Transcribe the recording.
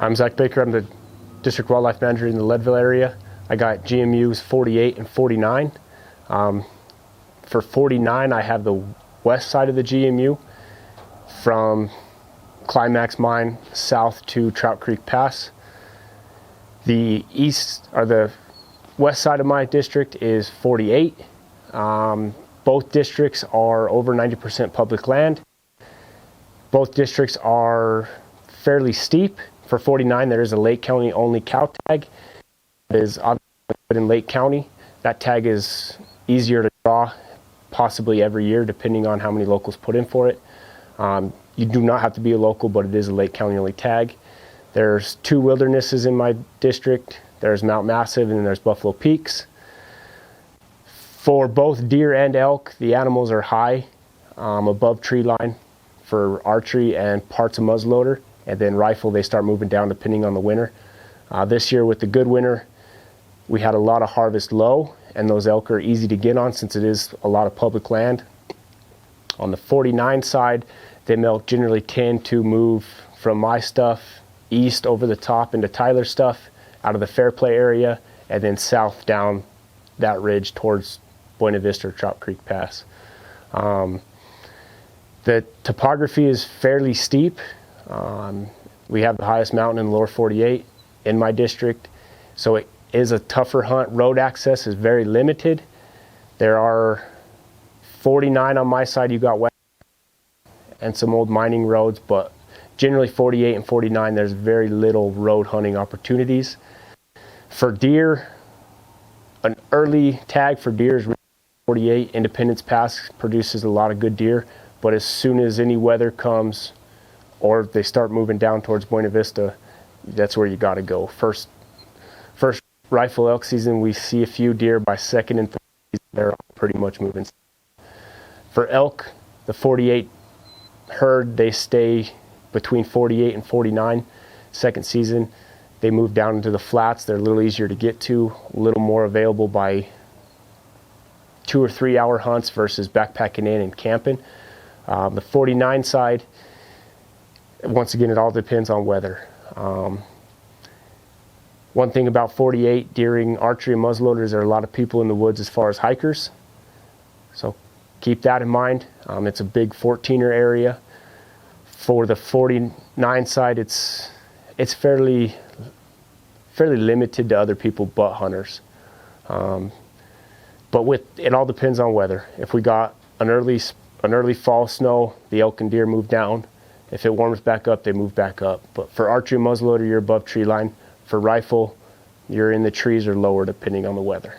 I'm Zach Baker. I'm the District Wildlife Manager in the Leadville area. I got GMUs 48 and 49. For 49, I have the west side of the GMU from Climax Mine south to Trout Creek Pass. The east, or the west side of my district is 48. Both districts are over 90% public land. Both districts are fairly steep. For 49, there is a Lake County only cow tag. It is in Lake County. That tag is easier to draw possibly every year depending on how many locals put in for it. You do not have to be a local, but it is a Lake County only tag. There's two wildernesses in my district. There's Mount Massive and then there's Buffalo Peaks. For both deer and elk, the animals are high above tree line for archery and parts of muzzleloader, and then rifle they start moving down depending on the winter. This year with the good winter, we had a lot of harvest low, and those elk are easy to get on since it is a lot of public land. On the 49 side, them elk generally tend to move from my stuff east over the top into Tyler's stuff out of the Fairplay area, and then south down that ridge towards Buena Vista or Trout Creek Pass. The topography is fairly steep. We have the highest mountain in the lower 48 in my district, so it is a tougher hunt. Road access is very limited. There are 49 on my side, you got west and some old mining roads, but generally 48 and 49, there's very little road hunting opportunities. For deer, an early tag for deer is 48. Independence Pass produces a lot of good deer, but as soon as any weather comes or they start moving down towards Buena Vista, that's where you got to go. First rifle elk season, we see a few deer. By second and third season, they're pretty much moving. For elk, the 48 herd, they stay between 48 and 49. Second season, they move down into the flats. They're a little easier to get to, a little more available by 2 or 3 hour hunts versus backpacking in and camping. The 49 side, once again, it all depends on weather. One thing about 48 during archery and muzzleloaders, there are a lot of people in the woods as far as hikers. So keep that in mind. It's a big 14er area. For the 49 side, it's fairly limited to other people but hunters. But it all depends on weather. If we got an early fall snow, the elk and deer move down. If it warms back up, they move back up. But for archery and muzzleloader, you're above tree line. For rifle, you're in the trees or lower depending on the weather.